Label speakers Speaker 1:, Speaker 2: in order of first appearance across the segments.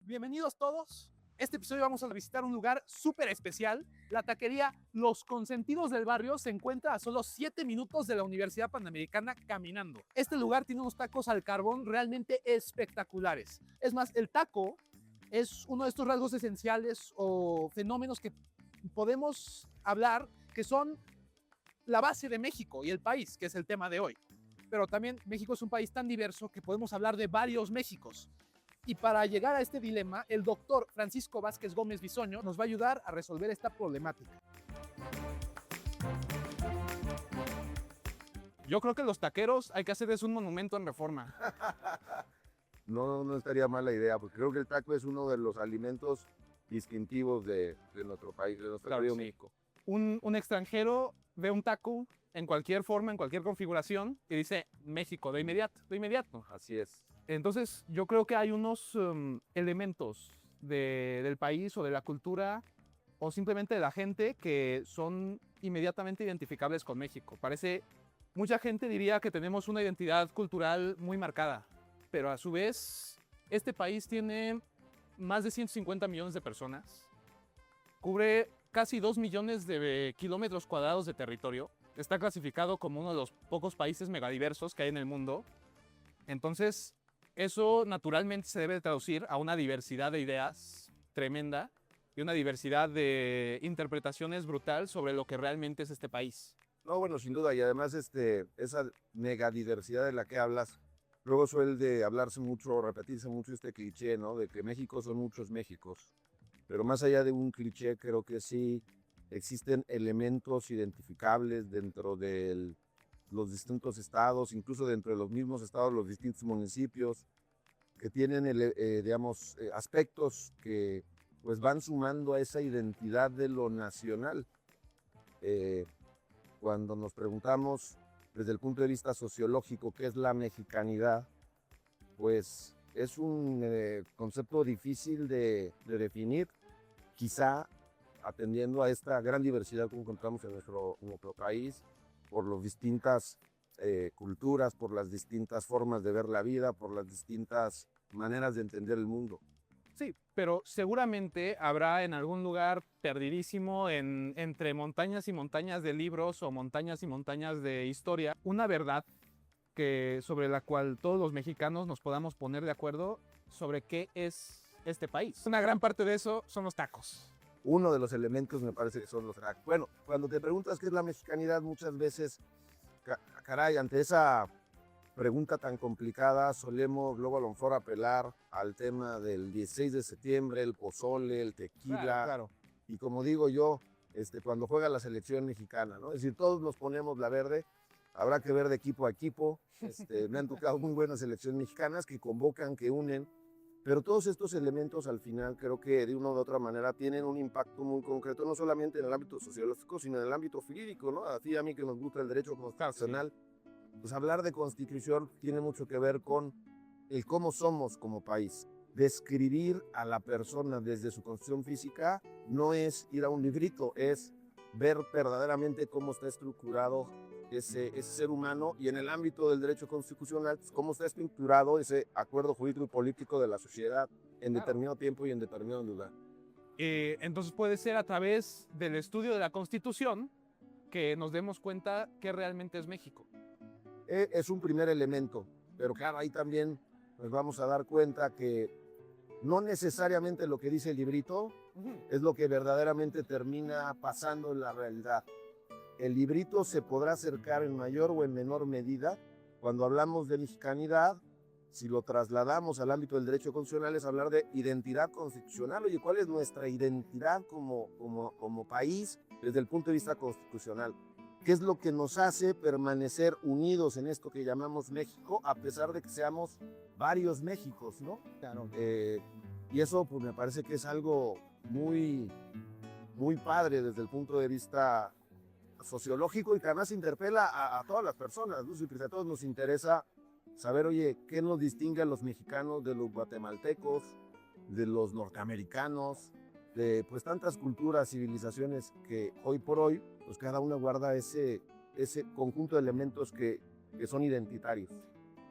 Speaker 1: Bienvenidos todos. Este episodio vamos a visitar un lugar súper especial. La taquería Los Consentidos del Barrio se encuentra a solo 7 minutos de la Universidad Panamericana caminando. Este lugar tiene unos tacos al carbón realmente espectaculares. Es más, el taco es uno de estos rasgos esenciales o fenómenos que podemos hablar que son la base de México y el país, que es el tema de hoy. Pero también México es un país tan diverso que podemos hablar de varios Méxicos. Y para llegar a este dilema, el doctor Francisco Vázquez Gómez Bisoño nos va a ayudar a resolver esta problemática. Yo creo que los taqueros hay que hacerles un monumento en Reforma.
Speaker 2: No estaría mal la idea, porque creo que el taco es uno de los alimentos distintivos de nuestro país, de nuestro querido México.
Speaker 1: Un extranjero ve un taco en cualquier forma, en cualquier configuración, y dice México de inmediato, de inmediato.
Speaker 2: Así es.
Speaker 1: Entonces, yo creo que hay unos elementos del país o de la cultura o simplemente de la gente que son inmediatamente identificables con México. Mucha gente diría que tenemos una identidad cultural muy marcada, pero a su vez, este país tiene más de 150 millones de personas, cubre casi 2 millones de kilómetros cuadrados de territorio, está clasificado como uno de los pocos países megadiversos que hay en el mundo. Entonces, eso naturalmente se debe traducir a una diversidad de ideas tremenda y una diversidad de interpretaciones brutal sobre lo que realmente es este país.
Speaker 2: No, bueno, sin duda, y además esa megadiversidad de la que hablas, luego suele hablarse mucho, repetirse mucho este cliché, ¿no? De que México son muchos Méxicos. Pero más allá de un cliché, creo que sí existen elementos identificables dentro de los distintos estados, incluso dentro de los mismos estados, los distintos municipios, que tienen, digamos, aspectos que pues van sumando a esa identidad de lo nacional. Cuando nos preguntamos desde el punto de vista sociológico qué es la mexicanidad, pues es un concepto difícil de definir, quizá atendiendo a esta gran diversidad que encontramos en nuestro país, por las distintas culturas, por las distintas formas de ver la vida, por las distintas maneras de entender el mundo.
Speaker 1: Sí, pero seguramente habrá en algún lugar perdidísimo entre montañas y montañas de libros o montañas y montañas de historia, una verdad sobre la cual todos los mexicanos nos podamos poner de acuerdo sobre qué es este país. Una gran parte de eso son los tacos.
Speaker 2: Uno de los elementos me parece que son los tacos. Bueno, cuando te preguntas qué es la mexicanidad, muchas veces, caray, ante esa pregunta tan complicada, solemos luego a lo mejor apelar al tema del 16 de septiembre, el pozole, el tequila.
Speaker 1: Claro.
Speaker 2: Y como digo yo, cuando juega la selección mexicana, ¿no? Es decir, todos nos ponemos la verde, habrá que ver de equipo a equipo. Me han tocado muy buenas selecciones mexicanas que convocan, que unen, pero todos estos elementos al final creo que de una u otra manera tienen un impacto muy concreto, no solamente en el ámbito sociológico, sino en el ámbito jurídico, ¿no? A ti y a mí que nos gusta el derecho constitucional. Sí. Pues hablar de constitución tiene mucho que ver con el cómo somos como país. Describir a la persona desde su constitución física no es ir a un librito, es ver verdaderamente cómo está estructurado ese ser humano, y en el ámbito del derecho constitucional, pues cómo está estructurado ese acuerdo jurídico y político de la sociedad en determinado tiempo y en determinado lugar.
Speaker 1: Entonces puede ser a través del estudio de la Constitución que nos demos cuenta qué realmente es México.
Speaker 2: Es un primer elemento, pero claro, ahí también nos vamos a dar cuenta que no necesariamente lo que dice el librito es lo que verdaderamente termina pasando en la realidad. El librito se podrá acercar en mayor o en menor medida. Cuando hablamos de mexicanidad, si lo trasladamos al ámbito del derecho constitucional, es hablar de identidad constitucional. Oye, ¿cuál es nuestra identidad como país desde el punto de vista constitucional? ¿Qué es lo que nos hace permanecer unidos en esto que llamamos México, a pesar de que seamos varios Méxicos, ¿no?
Speaker 1: Claro.
Speaker 2: Y eso pues me parece que es algo muy, muy padre desde el punto de vista sociológico, y que además interpela a todas las personas, ¿no? A todos nos interesa saber, oye, ¿qué nos distingue a los mexicanos de los guatemaltecos, de los norteamericanos, de pues tantas culturas, civilizaciones que hoy por hoy, pues cada una guarda ese conjunto de elementos que son identitarios?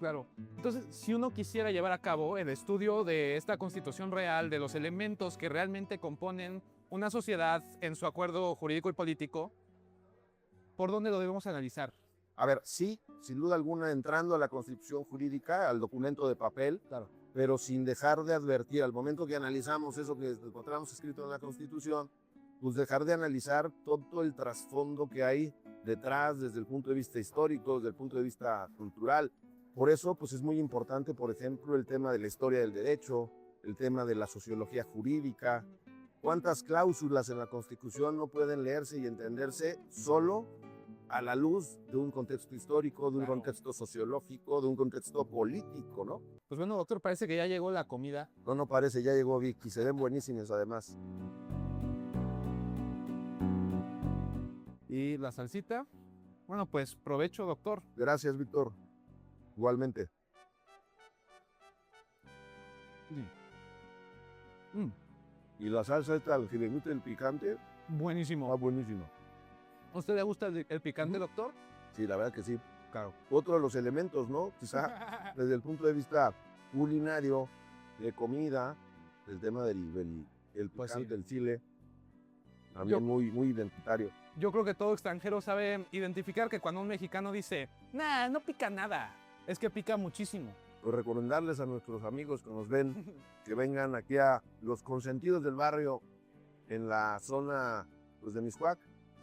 Speaker 1: Claro. Entonces, si uno quisiera llevar a cabo el estudio de esta constitución real, de los elementos que realmente componen una sociedad en su acuerdo jurídico y político, ¿por dónde lo debemos analizar?
Speaker 2: A ver, sí, sin duda alguna, entrando a la constitución jurídica, al documento de papel,
Speaker 1: Claro.
Speaker 2: pero sin dejar de advertir, al momento que analizamos eso que encontramos escrito en la constitución, pues dejar de analizar todo el trasfondo que hay detrás desde el punto de vista histórico, desde el punto de vista cultural. Por eso, pues es muy importante, por ejemplo, el tema de la historia del derecho, el tema de la sociología jurídica. ¿Cuántas cláusulas en la Constitución no pueden leerse y entenderse solo a la luz de un contexto histórico, de un contexto sociológico, de un contexto político, ¿no?
Speaker 1: Pues bueno, doctor, parece que ya llegó la comida.
Speaker 2: No parece, ya llegó Vicky, se ven buenísimos además.
Speaker 1: Y la salsita. Bueno, pues provecho, doctor.
Speaker 2: Gracias, Víctor. Igualmente. Y la salsa esta, si le gusta el picante,
Speaker 1: Buenísimo.
Speaker 2: está buenísimo.
Speaker 1: ¿A usted le gusta el picante, doctor?
Speaker 2: Sí, la verdad que sí.
Speaker 1: Claro.
Speaker 2: Otro de los elementos, ¿no? Quizá desde el punto de vista culinario, de comida, el tema del el
Speaker 1: Pues
Speaker 2: picante,
Speaker 1: sí.
Speaker 2: el chile, también muy identitario.
Speaker 1: Yo creo que todo extranjero sabe identificar que cuando un mexicano dice, nah, no pica nada, es que pica muchísimo.
Speaker 2: Pues recomendarles a nuestros amigos que nos ven que vengan aquí a los consentidos del barrio en la zona pues, de Mixcoac,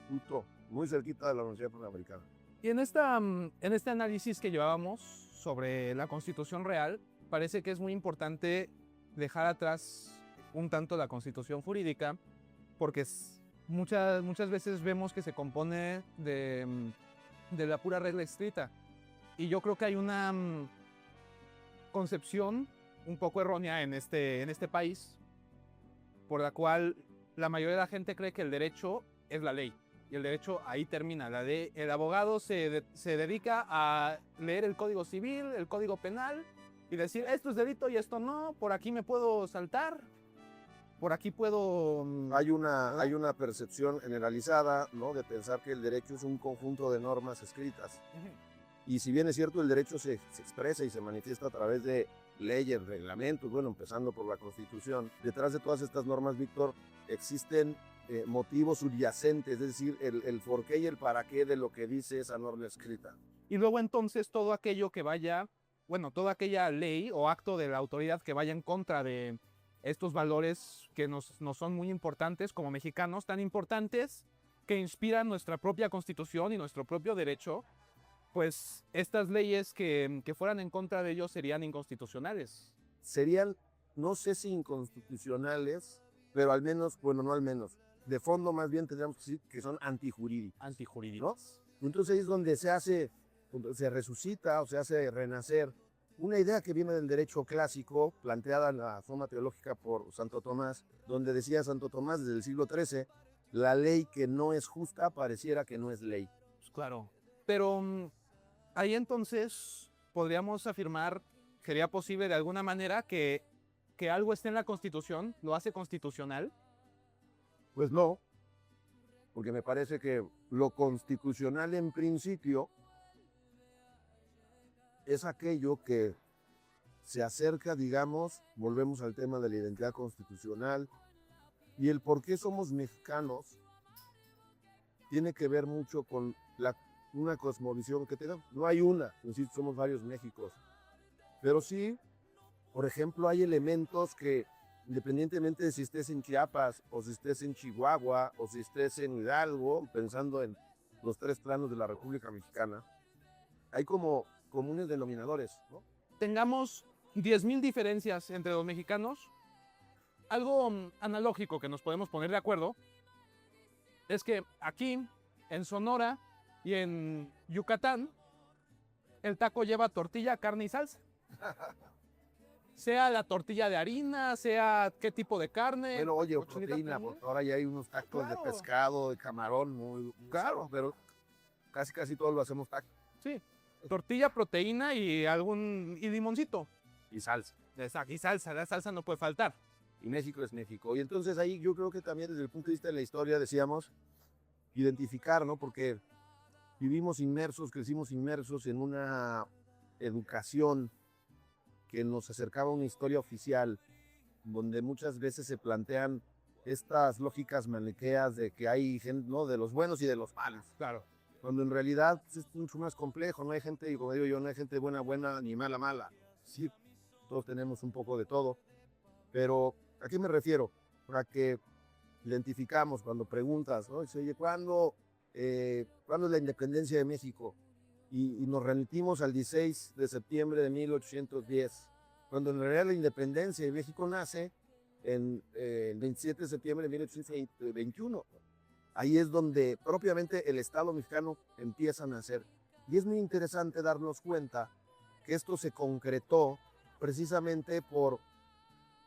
Speaker 2: justo muy cerquita de la Universidad Panamericana.
Speaker 1: Y en este análisis que llevábamos sobre la Constitución Real, parece que es muy importante dejar atrás un tanto la Constitución jurídica, porque muchas veces vemos que se compone de la pura regla escrita. Y yo creo que hay una concepción un poco errónea en este país, por la cual la mayoría de la gente cree que el derecho es la ley. Y el derecho ahí termina. El abogado se dedica a leer el Código Civil, el Código Penal, y decir, esto es delito y esto no, por aquí me puedo saltar, por aquí puedo...
Speaker 2: Hay una percepción generalizada, ¿no? De pensar que el derecho es un conjunto de normas escritas. Y si bien es cierto, el derecho se expresa y se manifiesta a través de leyes, reglamentos, bueno, empezando por la Constitución. Detrás de todas estas normas, Víctor, existen motivos subyacentes, es decir, el por qué y el para qué de lo que dice esa norma escrita.
Speaker 1: Y luego entonces todo aquello que vaya, bueno, toda aquella ley o acto de la autoridad que vaya en contra de estos valores que nos son muy importantes como mexicanos, tan importantes que inspiran nuestra propia Constitución y nuestro propio derecho, pues estas leyes que fueran en contra de ellos serían inconstitucionales.
Speaker 2: Serían, no sé si inconstitucionales, pero al menos, bueno, no al menos, de fondo más bien tendríamos que decir que son antijurídicos.
Speaker 1: Antijurídicos.
Speaker 2: ¿No? Entonces ahí es donde se resucita o se hace renacer una idea que viene del derecho clásico, planteada en la forma teológica por Santo Tomás, donde decía Santo Tomás desde el siglo XIII, la ley que no es justa pareciera que no es ley.
Speaker 1: Pues claro, pero ahí entonces podríamos afirmar, ¿sería posible de alguna manera que algo esté en la Constitución, lo hace constitucional?
Speaker 2: Pues no, porque me parece que lo constitucional en principio es aquello que se acerca, digamos, volvemos al tema de la identidad constitucional y el por qué somos mexicanos tiene que ver mucho con una cosmovisión que tenemos. No hay una, insisto, somos varios Méxicos, pero sí, por ejemplo, hay elementos que independientemente de si estés en Chiapas o si estés en Chihuahua o si estés en Hidalgo, pensando en los tres planos de la República Mexicana, hay como comunes denominadores, ¿no?
Speaker 1: Tengamos 10,000 diferencias entre los mexicanos. Algo analógico que nos podemos poner de acuerdo es que aquí, en Sonora y en Yucatán, el taco lleva tortilla, carne y salsa. Sea la tortilla de harina, sea qué tipo de carne.
Speaker 2: Bueno, oye,
Speaker 1: cochinita
Speaker 2: proteína,
Speaker 1: pibil.
Speaker 2: porque ahora ya hay unos tacos
Speaker 1: Claro.
Speaker 2: de pescado, de camarón, muy
Speaker 1: Claro.
Speaker 2: pero casi todos lo hacemos tacos.
Speaker 1: Sí, tortilla, proteína y limoncito.
Speaker 2: Y salsa.
Speaker 1: Exacto, y salsa, la salsa no puede faltar.
Speaker 2: Y México es México. Y entonces ahí yo creo que también desde el punto de vista de la historia decíamos identificar, ¿no? Porque vivimos inmersos, crecimos inmersos en educación que nos acercaba a una historia oficial, donde muchas veces se plantean estas lógicas maniqueas de que hay gente, ¿no?, de los buenos y de los malos.
Speaker 1: Claro.
Speaker 2: Cuando en realidad pues, es mucho más complejo, no hay gente, y como digo yo, no hay gente buena, buena, ni mala, mala. Sí, todos tenemos un poco de todo, pero ¿a qué me refiero? A que identificamos cuando preguntas, ¿no? Dice, oye, ¿cuándo es la independencia de México? Y nos remitimos al 16 de septiembre de 1810, cuando en realidad la independencia de México nace en el 27 de septiembre de 1821. Ahí es donde propiamente el Estado mexicano empieza a nacer. Y es muy interesante darnos cuenta que esto se concretó precisamente por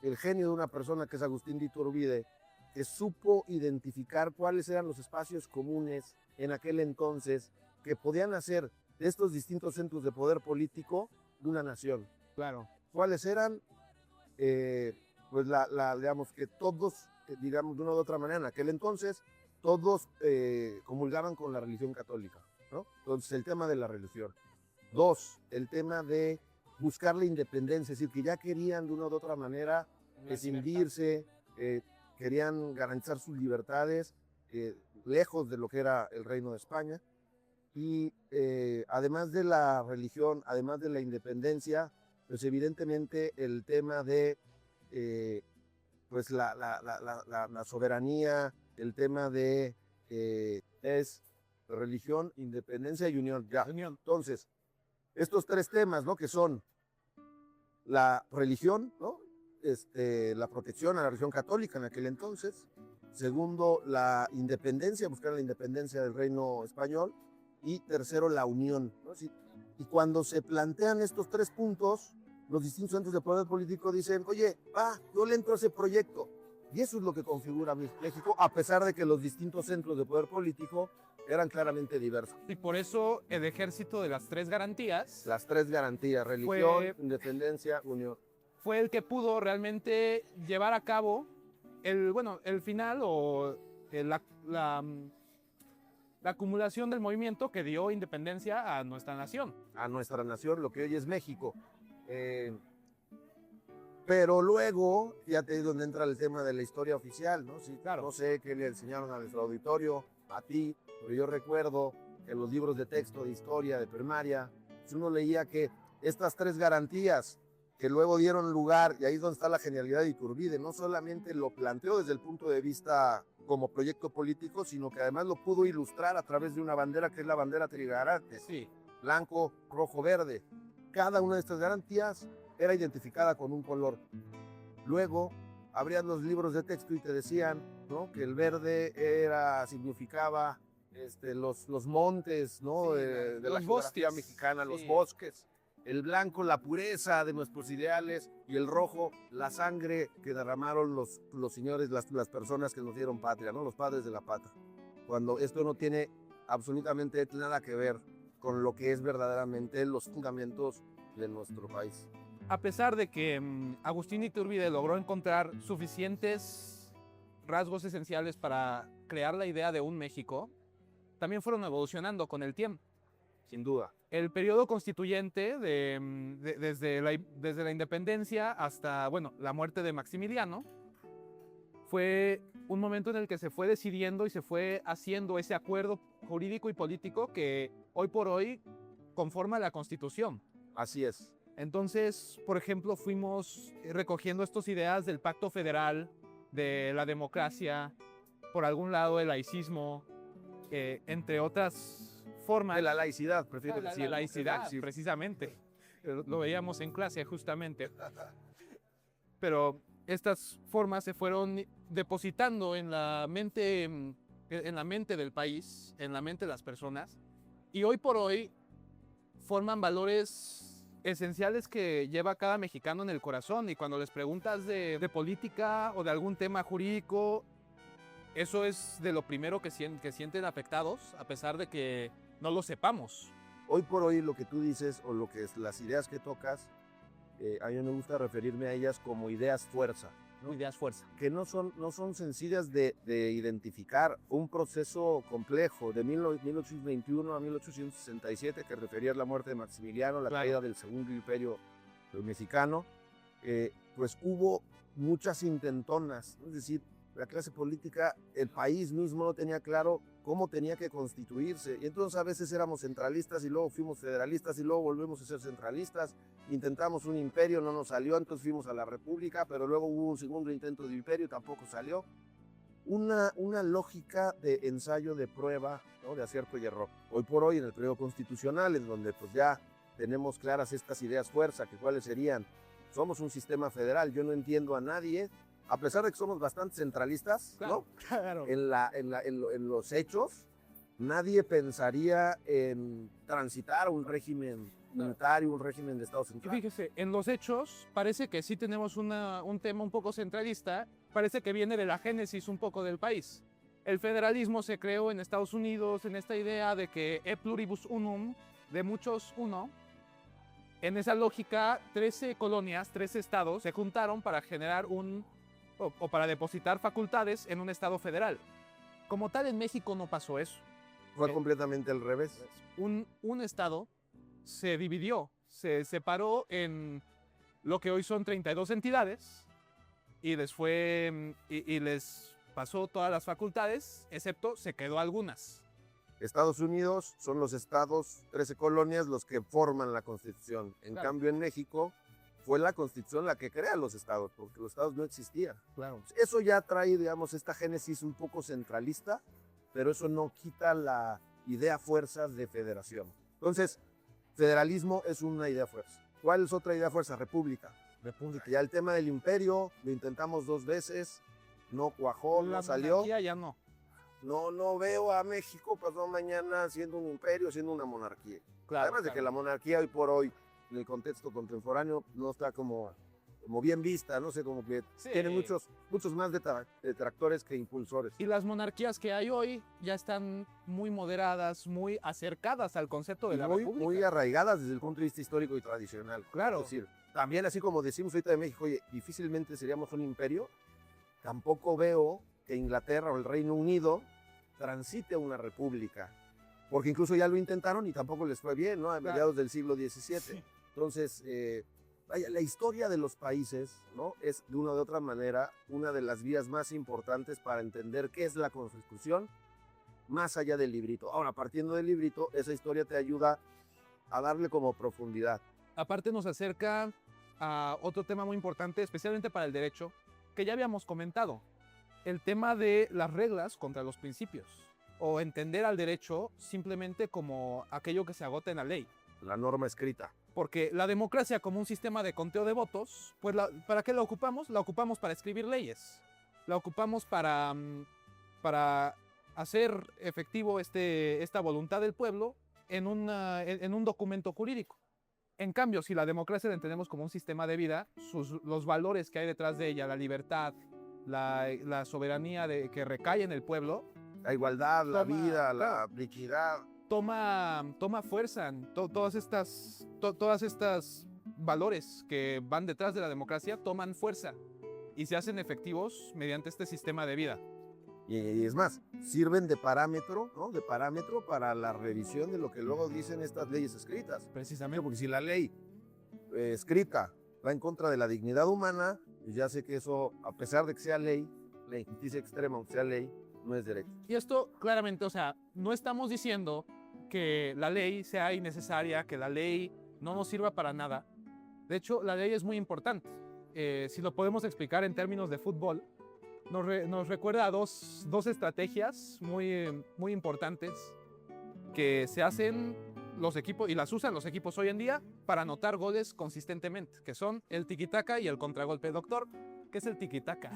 Speaker 2: el genio de una persona que es Agustín de Iturbide, que supo identificar cuáles eran los espacios comunes en aquel entonces que podían hacer de estos distintos centros de poder político de una nación.
Speaker 1: Claro.
Speaker 2: ¿Cuáles eran? Pues digamos que todos, digamos de una u otra manera, en aquel entonces, todos comulgaban con la religión católica, ¿no? Entonces, el tema de la religión. Dos, el tema de buscar la independencia, es decir, que ya querían de una u otra manera escindirse, querían garantizar sus libertades, lejos de lo que era el Reino de España. Y además de la religión, además de la independencia, pues evidentemente el tema de pues la soberanía, el tema de es religión, independencia y unión. Ya.
Speaker 1: Unión.
Speaker 2: Entonces, estos tres temas, ¿no? Que son la religión, ¿no? La protección a la religión católica en aquel entonces. Segundo, la independencia, buscar la independencia del reino español. Y tercero, la unión, ¿no? Sí. Y cuando se plantean estos tres puntos, los distintos centros de poder político dicen, oye, yo le entro a ese proyecto. Y eso es lo que configura México, a pesar de que los distintos centros de poder político eran claramente diversos.
Speaker 1: Y por eso el ejército de las tres garantías
Speaker 2: Las tres garantías, religión, independencia, unión.
Speaker 1: Fue el que pudo realmente llevar a cabo el final o la acumulación del movimiento que dio independencia a nuestra nación.
Speaker 2: A nuestra nación, lo que hoy es México. Pero luego, fíjate donde entra el tema de la historia oficial, ¿no? Sí,
Speaker 1: claro.
Speaker 2: No sé qué le enseñaron a nuestro auditorio, a ti, pero yo recuerdo que en los libros de texto de historia de primaria, uno leía que estas tres garantías que luego dieron lugar, y ahí es donde está la genialidad de Iturbide, no solamente lo planteó desde el punto de vista como proyecto político, sino que además lo pudo ilustrar a través de una bandera que es la bandera trigarante,
Speaker 1: sí.
Speaker 2: Blanco, rojo, verde. Cada una de estas garantías era identificada con un color. Luego abrían los libros de texto y te decían, ¿no?, que el verde significaba los montes, ¿no?,
Speaker 1: sí,
Speaker 2: de la
Speaker 1: los
Speaker 2: geografía
Speaker 1: bosques
Speaker 2: mexicana,
Speaker 1: sí.
Speaker 2: Los bosques. El blanco, la pureza de nuestros ideales, y el rojo, la sangre que derramaron los señores, las personas que nos dieron patria, ¿no?, los padres de la patria. Cuando esto no tiene absolutamente nada que ver con lo que es verdaderamente los fundamentos de nuestro país.
Speaker 1: A pesar de que Agustín Iturbide logró encontrar suficientes rasgos esenciales para crear la idea de un México, también fueron evolucionando con el tiempo.
Speaker 2: Sin duda.
Speaker 1: El periodo constituyente desde la independencia hasta, la muerte de Maximiliano, fue un momento en el que se fue decidiendo y se fue haciendo ese acuerdo jurídico y político que hoy por hoy conforma la Constitución.
Speaker 2: Así es.
Speaker 1: Entonces, por ejemplo, fuimos recogiendo estas ideas del Pacto Federal, de la democracia, por algún lado el laicismo, entre otras formas.
Speaker 2: De la laicidad, prefiero
Speaker 1: decir.
Speaker 2: La
Speaker 1: laicidad, precisamente. Lo veíamos en clase justamente. Pero estas formas se fueron depositando en la mente del país, en la mente de las personas, y hoy por hoy forman valores esenciales que lleva cada mexicano en el corazón. Y cuando les preguntas de política o de algún tema jurídico, eso es de lo primero que sienten afectados, a pesar de que no lo sepamos.
Speaker 2: Hoy por hoy lo que tú dices, o las ideas que tocas, a mí me gusta referirme a ellas como ideas fuerza.
Speaker 1: Ideas fuerza.
Speaker 2: que no son sencillas de identificar. Un proceso complejo de 1821 a 1867 que refería a la muerte de Maximiliano, la caída del Segundo Imperio mexicano, pues hubo muchas intentonas, es decir, la clase política, el país mismo no tenía claro cómo tenía que constituirse, y entonces a veces éramos centralistas y luego fuimos federalistas y luego volvemos a ser centralistas, intentamos un imperio, no nos salió, entonces fuimos a la república, pero luego hubo un segundo intento de imperio, tampoco salió. Una lógica de ensayo, de prueba, ¿no? De acierto y error. Hoy por hoy en el periodo constitucional, en donde pues ya tenemos claras estas ideas fuerza, que cuáles serían, somos un sistema federal, yo no entiendo a nadie, a pesar de que somos bastante centralistas,
Speaker 1: Claro,
Speaker 2: ¿no?
Speaker 1: claro.
Speaker 2: En los hechos, nadie pensaría en transitar a un régimen unitario, un régimen de Estado
Speaker 1: Y
Speaker 2: central.
Speaker 1: fíjese, en los hechos parece que sí tenemos un tema un poco centralista, parece que viene de la génesis un poco del país. El federalismo se creó en Estados Unidos en esta idea de que e pluribus unum, de muchos uno. En esa lógica, 13 colonias, 13 estados se juntaron para generar o para depositar facultades en un estado federal. Como tal, en México no pasó eso.
Speaker 2: Fue completamente al revés.
Speaker 1: Un estado se dividió, se separó en lo que hoy son 32 entidades y les pasó todas las facultades, excepto se quedó algunas.
Speaker 2: Estados Unidos son los estados, 13 colonias, los que forman la Constitución. En
Speaker 1: Claro.
Speaker 2: cambio, en México fue la Constitución la que crea los estados, porque los estados no existían.
Speaker 1: Claro.
Speaker 2: Eso ya trae, digamos, esta génesis un poco centralista, pero eso no quita la idea fuerza de federación. Entonces, federalismo es una idea fuerza. ¿Cuál es otra idea fuerza? República. República. Ya el tema del imperio, lo intentamos 2 veces, no cuajó, no salió.
Speaker 1: monarquía ya no.
Speaker 2: No veo a México pasado mañana siendo un imperio, siendo una monarquía.
Speaker 1: Claro,
Speaker 2: Además de que la monarquía hoy por hoy, en el contexto contemporáneo, no está como bien vista, no sé, como que
Speaker 1: Sí.
Speaker 2: tiene muchos más detractores que impulsores.
Speaker 1: Y las monarquías que hay hoy ya están muy moderadas, muy acercadas al concepto de
Speaker 2: Y
Speaker 1: la
Speaker 2: muy,
Speaker 1: república.
Speaker 2: muy arraigadas desde el punto de vista histórico y tradicional.
Speaker 1: Claro.
Speaker 2: Es decir, también así como decimos ahorita de México, oye, difícilmente seríamos un imperio, tampoco veo que Inglaterra o el Reino Unido transite a una república, porque incluso ya lo intentaron y tampoco les fue bien, ¿no? A mediados del siglo XVII.
Speaker 1: Sí.
Speaker 2: Entonces, vaya, la historia de los países, ¿no? Es de una u otra manera una de las vías más importantes para entender qué es la Constitución, más allá del librito. Ahora, partiendo del librito, esa historia te ayuda a darle como profundidad.
Speaker 1: Aparte nos acerca a otro tema muy importante, especialmente para el derecho, que ya habíamos comentado. El tema de las reglas contra los principios. O entender al derecho simplemente como aquello que se agota en la ley.
Speaker 2: La norma escrita.
Speaker 1: Porque la democracia como un sistema de conteo de votos, pues ¿para qué la ocupamos? La ocupamos para escribir leyes. La ocupamos para hacer efectivo esta voluntad del pueblo en un documento jurídico. En cambio, si la democracia la entendemos como un sistema de vida, los valores que hay detrás de ella, la libertad, la soberanía que recae en el pueblo,
Speaker 2: La igualdad, la vida, la
Speaker 1: claro,
Speaker 2: liquidad.
Speaker 1: toma fuerza. Todas estas valores que van detrás de la democracia toman fuerza y se hacen efectivos mediante este sistema de vida.
Speaker 2: Y es más, sirven de parámetro, ¿no? De parámetro para la revisión de lo que luego dicen estas leyes escritas.
Speaker 1: Precisamente.
Speaker 2: Porque si la ley escrita va en contra de la dignidad humana, pues ya sé que eso, a pesar de que sea ley, la injusticia extrema, aunque sea ley, no es derecho.
Speaker 1: Y esto claramente, o sea, no estamos diciendo que la ley sea innecesaria, que la ley no nos sirva para nada. De hecho, la ley es muy importante. Si lo podemos explicar en términos de fútbol, nos recuerda a dos estrategias muy importantes que se hacen los equipos y las usan los equipos hoy en día para anotar goles consistentemente, que son el tiquitaca y el contragolpe. Doctor, ¿qué es el tiquitaca?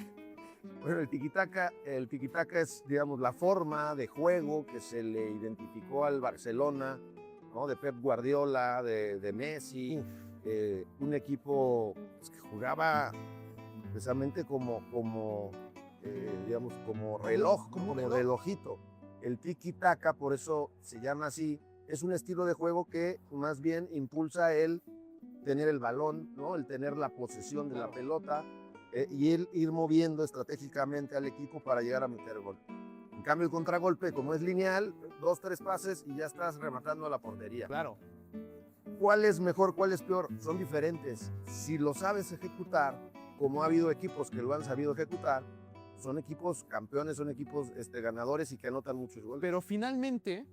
Speaker 2: Bueno, el tiquitaca es, digamos, la forma de juego que se le identificó al Barcelona, ¿no? De Pep Guardiola, de Messi, un equipo pues, que jugaba precisamente digamos, como reloj, como relojito. El tiki-taka, por eso se llama así, es un estilo de juego que más bien impulsa el tener el balón, ¿no? El tener la posesión de la pelota, y él ir moviendo estratégicamente al equipo para llegar a meter gol. En cambio, el contragolpe, como es lineal, 2, 3 pases y ya estás rematando a la portería.
Speaker 1: Claro.
Speaker 2: ¿Cuál es mejor, cuál es peor? Son diferentes. Si lo sabes ejecutar, como ha habido equipos que lo han sabido ejecutar, son equipos campeones, son equipos ganadores y que anotan muchos goles.
Speaker 1: Pero finalmente,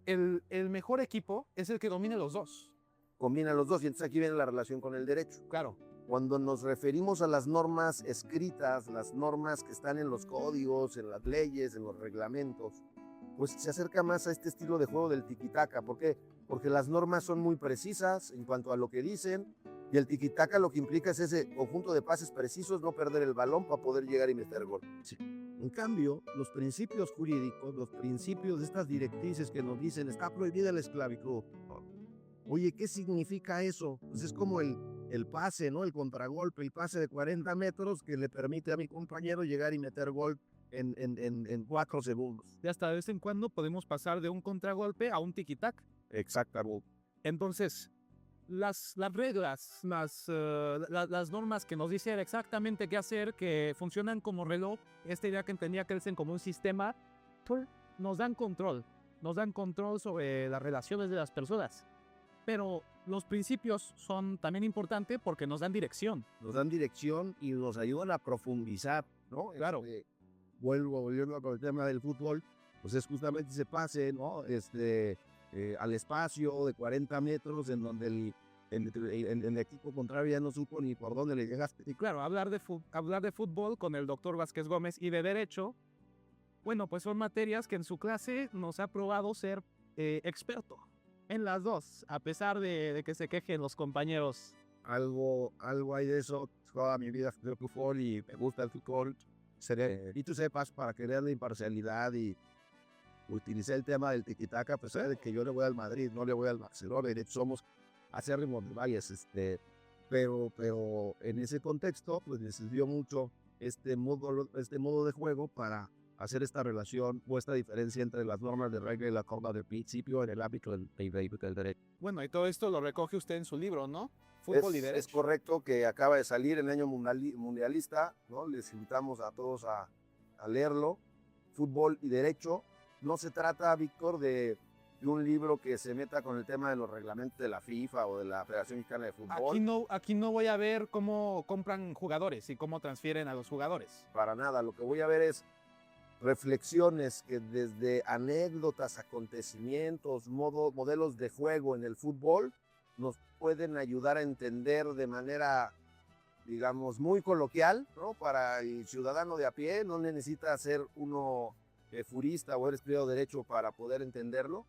Speaker 1: el mejor equipo es el que domine los dos.
Speaker 2: Combina los dos y entonces aquí viene la relación con el derecho.
Speaker 1: Claro.
Speaker 2: Cuando nos referimos a las normas escritas, las normas que están en los códigos, en las leyes, en los reglamentos, pues se acerca más a este estilo de juego del tiki-taka. ¿Por qué? Porque las normas son muy precisas en cuanto a lo que dicen y el tiki-taka lo que implica es ese conjunto de pases precisos, no perder el balón para poder llegar y meter gol. Sí. En cambio, los principios jurídicos, los principios de estas directrices que nos dicen está prohibida la esclavitud. Oye, ¿qué significa eso? Pues es como el pase, ¿no? El contragolpe, el pase de 40 metros que le permite a mi compañero llegar y meter gol en 4 segundos.
Speaker 1: Y hasta de vez en cuando podemos pasar de un contragolpe a un tiki-tac.
Speaker 2: Exactamente.
Speaker 1: Entonces, las reglas, las normas que nos dicen exactamente qué hacer, que funcionan como reloj, esta idea que entendía Kelsen como un sistema, nos dan control sobre las relaciones de las personas. Pero los principios son también importantes porque nos dan dirección.
Speaker 2: Nos dan dirección y nos ayudan a profundizar, ¿no?
Speaker 1: Claro.
Speaker 2: Volviendo con el tema del fútbol, pues es justamente ese pase, ¿no? Al espacio de 40 metros en donde el equipo contrario ya no supo ni por dónde le llegaste.
Speaker 1: Y claro, hablar de fútbol con el doctor Vázquez Gómez y de derecho, bueno, pues son materias que en su clase nos ha probado ser experto en las dos, a pesar de que se quejen los compañeros.
Speaker 2: Algo hay de eso. Toda mi vida fue fútbol y me gusta el fútbol. Y tú sepas, para que veas la imparcialidad y utilicé el tema del tiki-taka, pues de que yo le voy al Madrid, no le voy al Barcelona, y de hecho somos acérrimos rivales, pero en ese contexto, pues me sirvió mucho este modo de juego para hacer esta relación o esta diferencia entre las normas de regla y la norma de principio en el ámbito del derecho.
Speaker 1: Bueno, y todo esto lo recoge usted en su libro, ¿no? Fútbol y Derecho.
Speaker 2: Es correcto, que acaba de salir en el año mundialista, ¿no? Les invitamos a todos a leerlo. Fútbol y Derecho. No se trata, Víctor, de un libro que se meta con el tema de los reglamentos de la FIFA o de la Federación Mexicana de Fútbol.
Speaker 1: Aquí no voy a ver cómo compran jugadores y cómo transfieren a los jugadores.
Speaker 2: Para nada, lo que voy a ver es reflexiones que desde anécdotas, acontecimientos, modelos de juego en el fútbol nos pueden ayudar a entender de manera, digamos, muy coloquial, ¿no? Para el ciudadano de a pie, no necesita ser uno furista o haber estudiado derecho para poder entenderlo,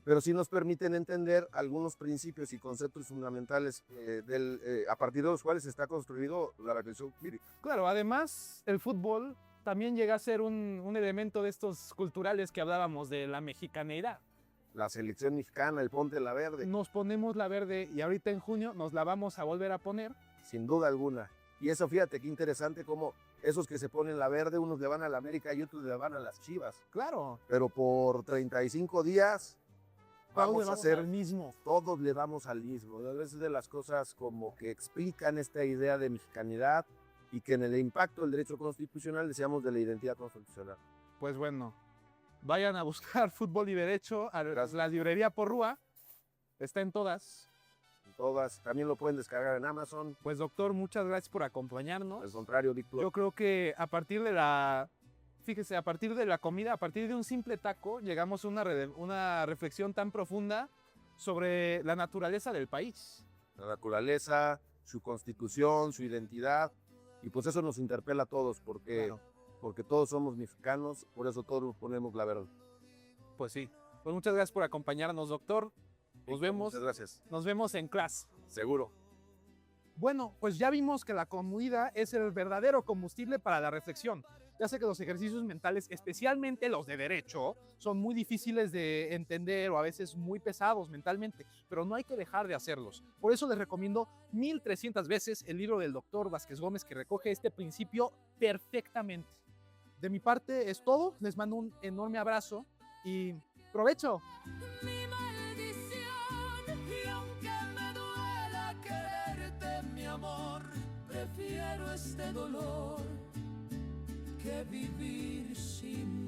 Speaker 2: pero sí nos permiten entender algunos principios y conceptos fundamentales a partir de los cuales está construido la reflexión jurídica.
Speaker 1: Claro, además el fútbol también llega a ser un elemento de estos culturales que hablábamos de la mexicaneidad.
Speaker 2: La selección mexicana, el ponte la verde.
Speaker 1: Nos ponemos la verde y ahorita en junio nos la vamos a volver a poner.
Speaker 2: Sin duda alguna. Y eso, fíjate qué interesante cómo esos que se ponen la verde, unos le van a la América y otros le van a las Chivas.
Speaker 1: Claro.
Speaker 2: Pero por 35 días vamos a hacer
Speaker 1: al mismo.
Speaker 2: Todos le vamos al mismo. A veces de las cosas como que explican esta idea de mexicanidad y que en el impacto del derecho constitucional decíamos de la identidad constitucional.
Speaker 1: Pues bueno, vayan a buscar Fútbol y Derecho a la librería Porrúa. Está en todas.
Speaker 2: También lo pueden descargar en Amazon.
Speaker 1: Pues doctor, muchas gracias por acompañarnos.
Speaker 2: Al contrario, Víctor.
Speaker 1: Yo creo que a partir de la comida, a partir de un simple taco, llegamos a una reflexión tan profunda sobre la naturaleza del país.
Speaker 2: La naturaleza, su constitución, su identidad. Y pues eso nos interpela a todos, porque todos somos mexicanos, por eso todos nos ponemos la verde.
Speaker 1: Pues sí. Pues muchas gracias por acompañarnos, doctor. Nos vemos.
Speaker 2: Muchas gracias.
Speaker 1: Nos vemos en clase.
Speaker 2: Seguro.
Speaker 1: Bueno, pues ya vimos que la comida es el verdadero combustible para la reflexión. Ya sé que los ejercicios mentales, especialmente los de derecho, son muy difíciles de entender o a veces muy pesados mentalmente, pero no hay que dejar de hacerlos. Por eso les recomiendo 1300 veces el libro del doctor Vázquez Gómez, que recoge este principio perfectamente. De mi parte es todo. Les mando un enorme abrazo y ¡provecho!
Speaker 3: Y aunque me duela quererte, mi amor, prefiero prefiero este dolor que vivir sin